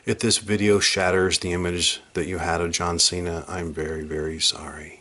If this video shatters the image that you had of John Cena, I'm very, very sorry.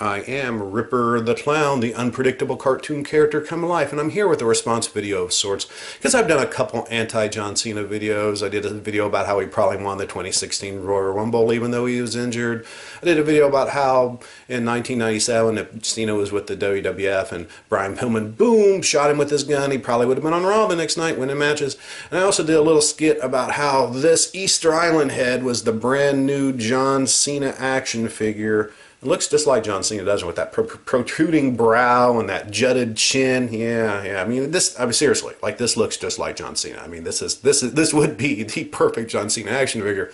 I am Ripper the Clown, the unpredictable cartoon character come alive, and I'm here with a response video of sorts because I've done a couple anti-John Cena videos. I did a video about how he probably won the 2016 Royal Rumble even though he was injured. I did a video about how in 1997 if Cena was with the WWF and Brian Pillman, boom, shot him with his gun, he probably would have been on Raw the next night winning matches. And I also did a little skit about how this Easter Island head was the brand new John Cena action figure. It looks just like John Cena, doesn't it? With that protruding brow and that jutted chin. Yeah. I mean, seriously, like this looks just like John Cena. I mean, this would be the perfect John Cena action figure.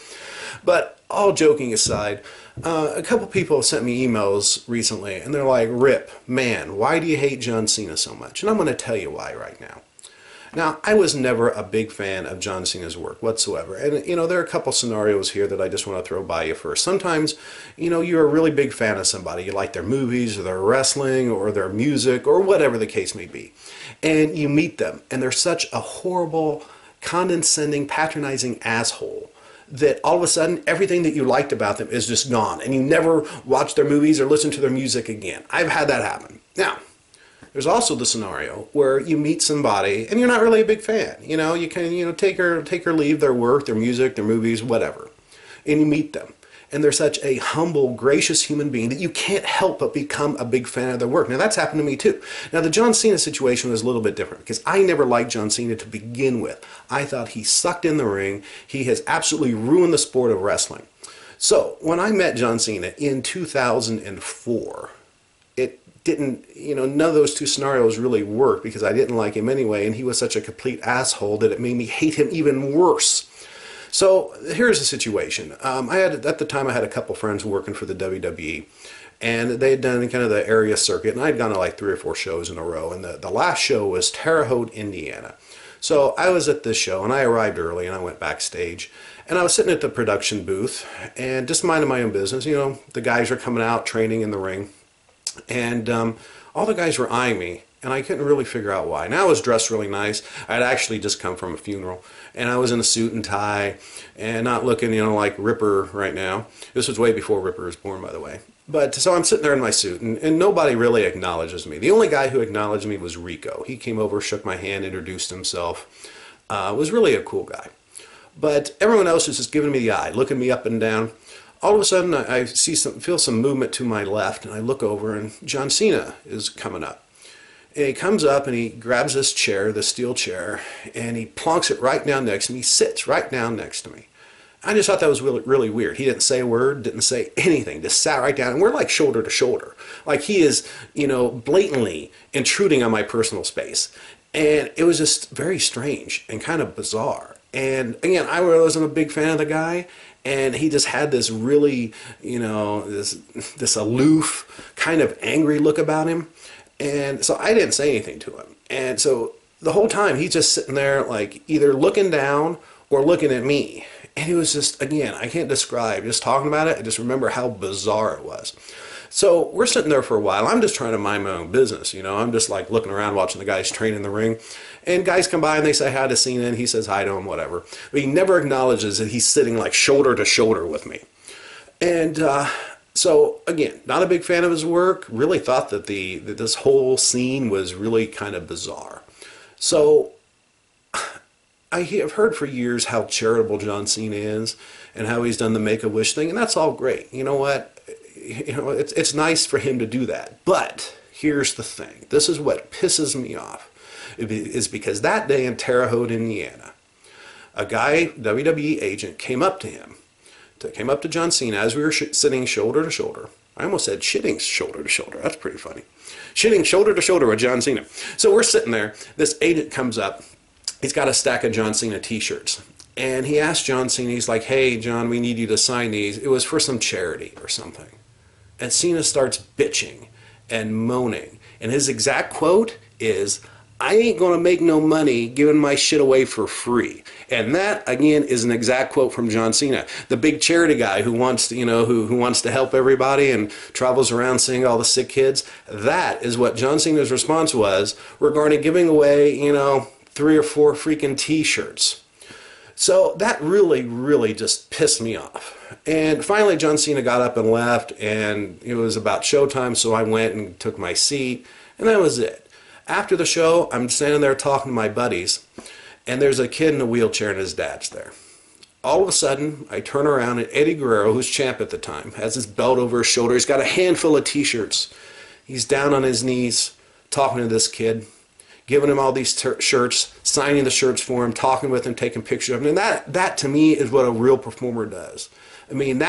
But all joking aside, a couple people sent me emails recently, and they're like, "Rip, man, why do you hate John Cena so much?" And I'm going to tell you why right now. Now, I was never a big fan of John Cena's work whatsoever. And, there are a couple scenarios here that I just want to throw by you first. Sometimes, you're a really big fan of somebody. You like their movies or their wrestling or their music or whatever the case may be. And you meet them, and they're such a horrible, condescending, patronizing asshole that all of a sudden everything that you liked about them is just gone. And you never watch their movies or listen to their music again. I've had that happen. Now, there's also the scenario where you meet somebody and you're not really a big fan. You can take or leave their work, their music, their movies, whatever. And you meet them. And they're such a humble, gracious human being that you can't help but become a big fan of their work. Now, that's happened to me too. Now, the John Cena situation was a little bit different because I never liked John Cena to begin with. I thought he sucked in the ring. He has absolutely ruined the sport of wrestling. So, when I met John Cena in 2004, didn't, none of those two scenarios really worked because I didn't like him anyway, and he was such a complete asshole that it made me hate him even worse. So here's the situation. At the time I had a couple friends working for the WWE, and they had done kind of the area circuit, and I'd gone to like 3 or 4 shows in a row, and the last show was Terre Haute, Indiana. So I was at this show, and I arrived early, and I went backstage, and I was sitting at the production booth, and just minding my own business. The guys were coming out, training in the ring. And all the guys were eyeing me, and I couldn't really figure out why. Now I was dressed really nice. I'd actually just come from a funeral, and I was in a suit and tie, and not looking, like Ripper right now. This was way before Ripper was born, by the way. But so I'm sitting there in my suit, and nobody really acknowledges me. The only guy who acknowledged me was Rico. He came over, shook my hand, introduced himself. Was really a cool guy. But everyone else was just giving me the eye, looking me up and down. All of a sudden, I feel some movement to my left, and I look over, and John Cena is coming up. And he comes up, and he grabs this chair, the steel chair, and he plonks it right down next to me. He sits right down next to me. I just thought that was really, really weird. He didn't say a word, didn't say anything, just sat right down, and we're like shoulder to shoulder. Like he is, blatantly intruding on my personal space. And it was just very strange and kind of bizarre. And again, I wasn't a big fan of the guy. And he just had this really, this aloof, kind of angry look about him. And so I didn't say anything to him. And so the whole time he's just sitting there like either looking down or looking at me. And it was just, again, I can't describe. Just talking about it, I just remember how bizarre it was. So we're sitting there for a while. I'm just trying to mind my own business, I'm just like looking around watching the guys train in the ring. And guys come by and they say hi to Cena and he says hi to him, whatever. But he never acknowledges that he's sitting like shoulder to shoulder with me. And so, again, not a big fan of his work. Really thought that this whole scene was really kind of bizarre. So I have heard for years how charitable John Cena is and how he's done the Make-A-Wish thing. And that's all great. You know what? It's nice for him to do that. But here's the thing. This is what pisses me off. Is because that day in Terre Haute, Indiana, a guy, WWE agent, came up to John Cena as we were sitting shoulder to shoulder. I almost said shitting shoulder to shoulder. That's pretty funny. Shitting shoulder to shoulder with John Cena. So we're sitting there. This agent comes up. He's got a stack of John Cena t-shirts. And he asked John Cena, he's like, "Hey, John, we need you to sign these." It was for some charity or something. And Cena starts bitching and moaning. And his exact quote is, I ain't gonna make no money giving my shit away for free. And that, again, is an exact quote from John Cena, the big charity guy who wants to, who wants to help everybody and travels around seeing all the sick kids. That is what John Cena's response was regarding giving away, 3 or 4 freaking t-shirts. So that really, really just pissed me off. And finally, John Cena got up and left, and it was about showtime, so I went and took my seat, and that was it. After the show, I'm standing there talking to my buddies, and there's a kid in a wheelchair and his dad's there. All of a sudden, I turn around and Eddie Guerrero, who's champ at the time, has his belt over his shoulder. He's got a handful of t-shirts. He's down on his knees talking to this kid, giving him all these shirts, signing the shirts for him, talking with him, taking pictures of him. And that to me is what a real performer does. I mean,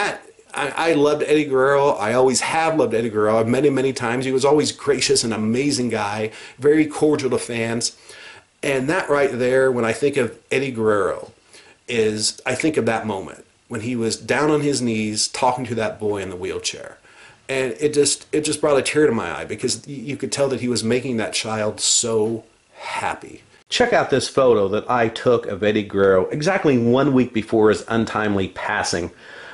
I loved Eddie Guerrero. I always have loved Eddie Guerrero. I've met him many times. He was always gracious and amazing guy, very cordial to fans. And that right there, when I think of Eddie Guerrero, I think of that moment when he was down on his knees talking to that boy in the wheelchair. And it just brought a tear to my eye because you could tell that he was making that child so happy. Check out this photo that I took of Eddie Guerrero exactly 1 week before his untimely passing.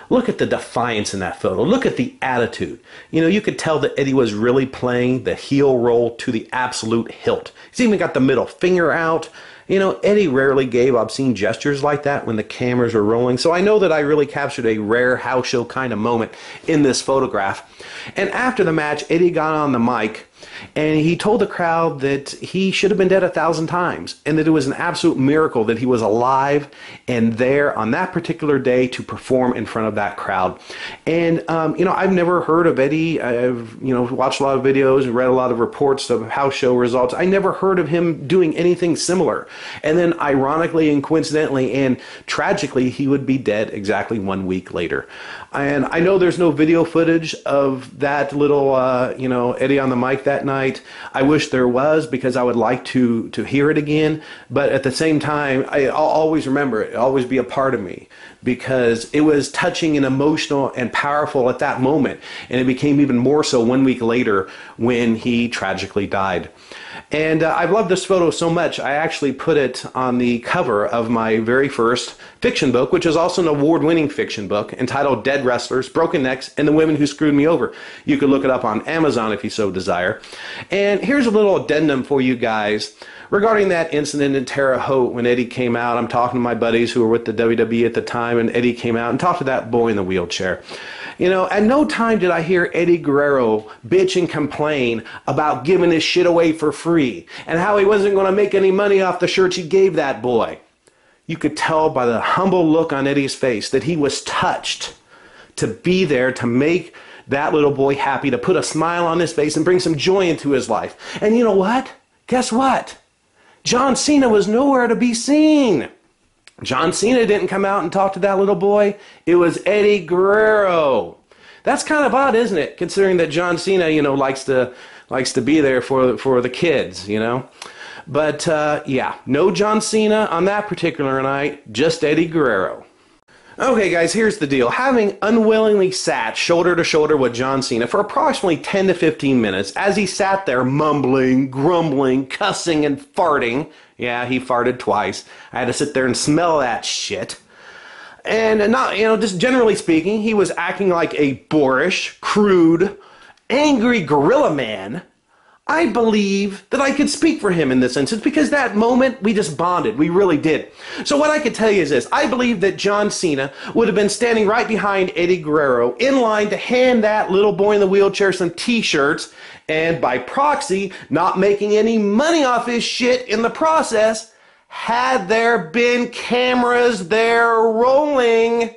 Look at the defiance in that photo. Look at the attitude. You could tell that Eddie was really playing the heel role to the absolute hilt. He's even got the middle finger out. Eddie rarely gave obscene gestures like that when the cameras were rolling, so I know that I really captured a rare house show kind of moment in this photograph. And after the match, Eddie got on the mic and he told the crowd that he should have been dead 1,000 times and that it was an absolute miracle that he was alive and there on that particular day to perform in front of that crowd. And I've never heard of Eddie. I've watched a lot of videos and read a lot of reports of house show results. I never heard of him doing anything similar. And then ironically and coincidentally and tragically, he would be dead exactly 1 week later. And I know there's no video footage of that little Eddie on the mic that night. I wish there was, because I would like to hear it again. But at the same time, I'll always remember it. It'll always be a part of me, because it was touching and emotional and powerful at that moment. And it became even more so 1 week later when he tragically died. And I've loved this photo so much, I actually put it on the cover of my very first fiction book, which is also an award-winning fiction book entitled Dead Wrestlers, Broken Necks, and the Women Who Screwed Me Over. You could look it up on Amazon if you so desire. And here's a little addendum for you guys regarding that incident in Terre Haute when Eddie came out. I'm talking to my buddies who were with the WWE at the time, and Eddie came out and talked to that boy in the wheelchair. At no time did I hear Eddie Guerrero bitch and complain about giving his shit away for free and how he wasn't going to make any money off the shirts he gave that boy. You could tell by the humble look on Eddie's face that he was touched to be there to make that little boy happy, to put a smile on his face and bring some joy into his life. And you know what? Guess what? John Cena was nowhere to be seen. John Cena didn't come out and talk to that little boy. It was Eddie Guerrero. That's kind of odd, isn't it? Considering that John Cena, likes to be there for the kids, But yeah, no John Cena on that particular night, just Eddie Guerrero. Okay guys, here's the deal. Having unwillingly sat shoulder to shoulder with John Cena for approximately 10 to 15 minutes as he sat there mumbling, grumbling, cussing, and farting. Yeah, he farted twice. I had to sit there and smell that shit. And not, just generally speaking, he was acting like a boorish, crude, angry gorilla man. I believe that I could speak for him in this instance, because that moment we just bonded. We really did. So what I could tell you is this. I believe that John Cena would have been standing right behind Eddie Guerrero in line to hand that little boy in the wheelchair some t-shirts, and by proxy, not making any money off his shit in the process, had there been cameras there rolling.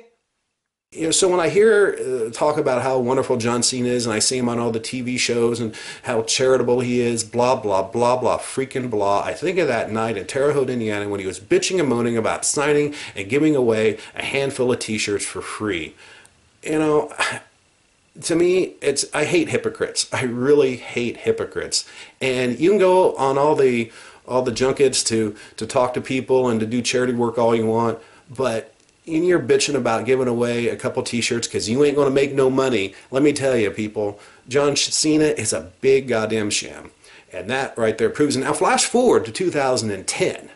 So when I hear talk about how wonderful John Cena is, and I see him on all the TV shows and how charitable he is, blah, blah, blah, blah, freaking blah, I think of that night in Terre Haute, Indiana, when he was bitching and moaning about signing and giving away a handful of t-shirts for free. To me, I hate hypocrites. I really hate hypocrites. And you can go on all the junkets to talk to people and to do charity work all you want, but and you're bitching about giving away a couple t-shirts because you ain't going to make no money. Let me tell you, people, John Cena is a big goddamn sham. And that right there proves it. Now flash forward to 2010.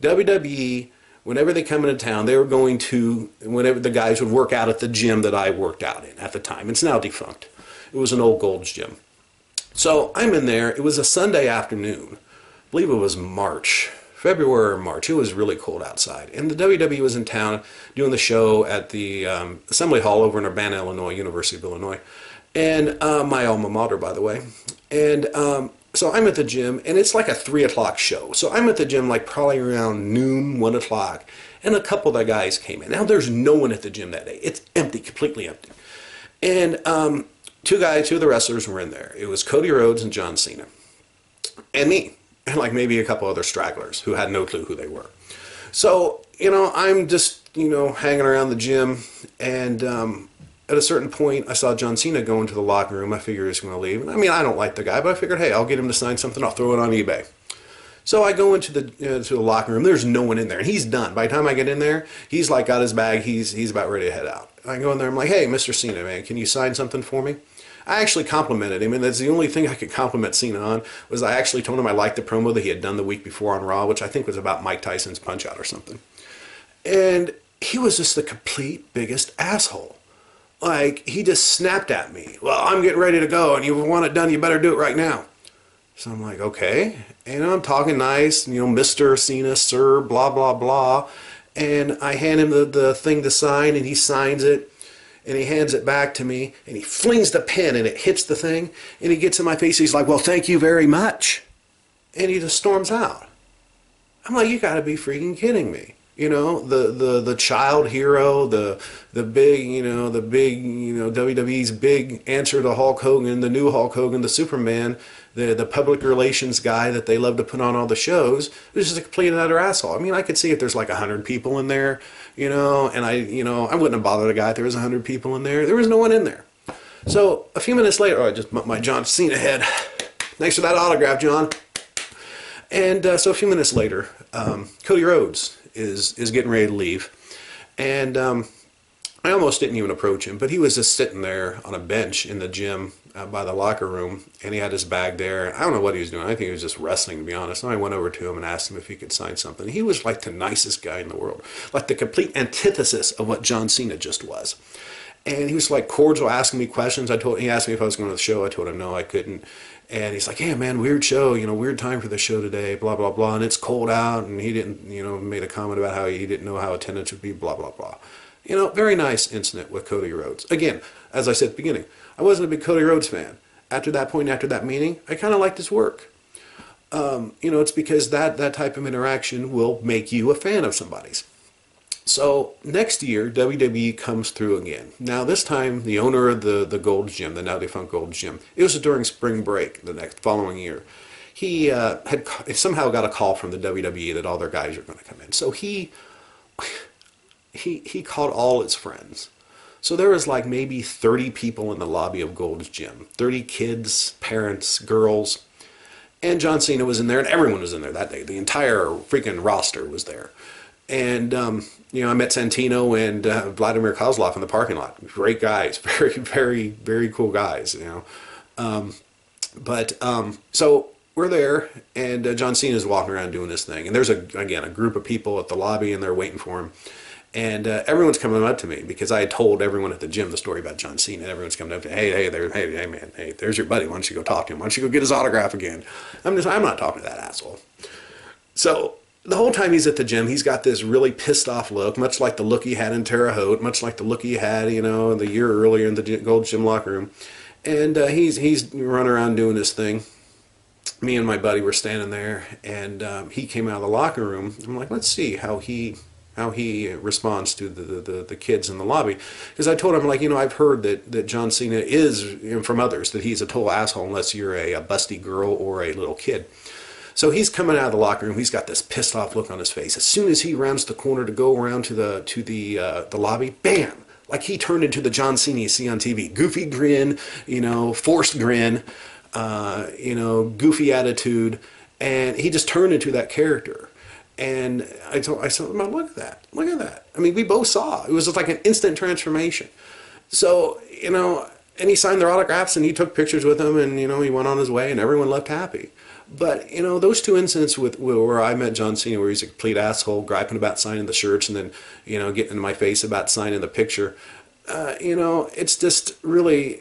WWE, whenever they come into town, they were going to, whenever the guys would work out at the gym that I worked out in at the time. It's now defunct. It was an old Gold's Gym. So I'm in there. It was a Sunday afternoon. I believe it was March. February or March. It was really cold outside. And the WWE was in town doing the show at the Assembly Hall over in Urbana, Illinois, University of Illinois. And my alma mater, by the way. And so I'm at the gym, and it's like a 3 o'clock show. So I'm at the gym like probably around noon, 1 o'clock. And a couple of the guys came in. Now there's no one at the gym that day. It's empty, completely empty. And two of the wrestlers were in there. It was Cody Rhodes and John Cena. And me. And like maybe a couple other stragglers who had no clue who they were. So, I'm just, hanging around the gym, and at a certain point, I saw John Cena go into the locker room. I figured he was going to leave. And I mean, I don't like the guy, but I figured, hey, I'll get him to sign something. I'll throw it on eBay. So I go into the locker room. There's no one in there, and he's done. By the time I get in there, he's like got his bag. He's about ready to head out. I go in there. I'm like, hey, Mr. Cena, man, can you sign something for me? I actually complimented him, and that's the only thing I could compliment Cena on, was I actually told him I liked the promo that he had done the week before on Raw, which I think was about Mike Tyson's Punch-Out or something. And he was just the complete biggest asshole. Like, he just snapped at me. Well, I'm getting ready to go, and you want it done, you better do it right now. So I'm like, okay. And I'm talking nice, Mr. Cena, sir, blah, blah, blah. And I hand him the thing to sign, and he signs it. And he hands it back to me, and he flings the pen, and it hits the thing, and he gets in my face. He's like, well, thank you very much. And he just storms out. I'm like, you got to be freaking kidding me. The child hero, the big, WWE's big answer to Hulk Hogan, the new Hulk Hogan, the Superman, the public relations guy that they love to put on all the shows, was just a complete and utter asshole. I mean, I could see if there's like 100 people in there, and I wouldn't have bothered a guy if there was 100 people in there. There was no one in there. So a few minutes later, I just bumped my John Cena head. Thanks for that autograph, John. And so a few minutes later, Cody Rhodes is getting ready to leave, and I almost didn't even approach him, but he was just sitting there on a bench in the gym by the locker room, and he had his bag there. I don't know what he was doing. I think he was just wrestling, to be honest. And I went over to him and asked him if he could sign something. He was like the nicest guy in the world, like the complete antithesis of what John Cena just was. And he was like cordial, asking me questions. He asked me if I was going to the show. I told him no, I couldn't. And he's like, yeah, man, weird show, weird time for the show today, blah, blah, blah. And it's cold out. And he didn't, made a comment about how he didn't know how attendance would be, blah, blah, blah. Very nice incident with Cody Rhodes. Again, as I said at the beginning, I wasn't a big Cody Rhodes fan. After that point, after that meeting, I kind of liked his work. It's because that type of interaction will make you a fan of somebody's. So next year, WWE comes through again. Now this time, the owner of the Gold's Gym, the now defunct Gold's Gym, it was during spring break the following year. He had somehow got a call from the WWE that all their guys are going to come in. So he called all his friends. So there was like maybe 30 people in the lobby of Gold's Gym. 30 kids, parents, girls. And John Cena was in there, and everyone was in there that day. The entire freaking roster was there. And, I met Santino and Vladimir Kozlov in the parking lot. Great guys. Very, very, very cool guys, So we're there, and John Cena's walking around doing this thing. And there's, a group of people at the lobby, and they're waiting for him. And everyone's coming up to me because I had told everyone at the gym the story about John Cena. And everyone's coming up to me, hey, man, there's your buddy. Why don't you go talk to him? Why don't you go get his autograph again? I'm not talking to that asshole. So the whole time he's at the gym, he's got this really pissed off look, much like the look he had in Terre Haute, much like the look he had, the year earlier in the Gold's Gym locker room. And he's running around doing his thing. Me and my buddy were standing there, and he came out of the locker room. I'm like, let's see how he responds to the kids in the lobby. Because I told him, I've heard that John Cena is, from others, that he's a total asshole unless you're a busty girl or a little kid. So he's coming out of the locker room. He's got this pissed off look on his face. As soon as he rounds the corner to go around to the lobby, bam! Like he turned into the John Cena you see on TV. Goofy grin, forced grin, goofy attitude. And he just turned into that character. And I said, look at that. I mean, we both saw. It was just like an instant transformation. So, and he signed their autographs and he took pictures with them, and you know, he went on his way and everyone left happy. But you know, those two incidents with where I met John Cena, where he's a complete asshole, griping about signing the shirts, and then you know, getting in my face about signing the picture. You know, it's just really,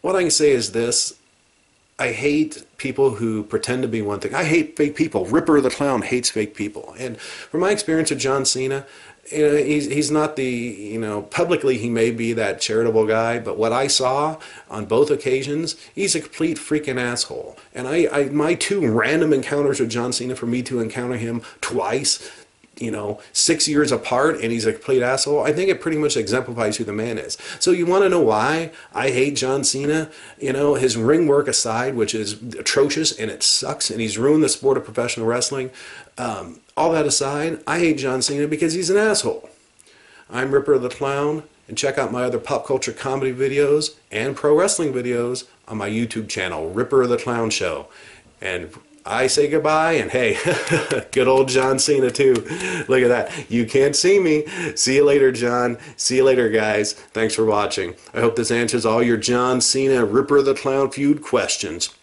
what I can say is this: I hate people who pretend to be one thing. I hate fake people. Ripper the Clown hates fake people. And from my experience with John Cena, you know, he's not the, you know, publicly he may be that charitable guy, but what I saw on both occasions, he's a complete freaking asshole. And my two random encounters with John Cena, for me to encounter him twice, you know, 6 years apart, and he's a complete asshole, I think it pretty much exemplifies who the man is. So you want to know why I hate John Cena? You know, his ring work aside, which is atrocious and it sucks, and he's ruined the sport of professional wrestling. All that aside, I hate John Cena because he's an asshole. I'm Ripper the Clown, and check out my other pop culture comedy videos and pro wrestling videos on my YouTube channel, Ripper the Clown Show. And I say goodbye, and hey, good old John Cena too. Look at that. You can't see me. See you later, John. See you later, guys. Thanks for watching. I hope this answers all your John Cena, Ripper the Clown feud questions.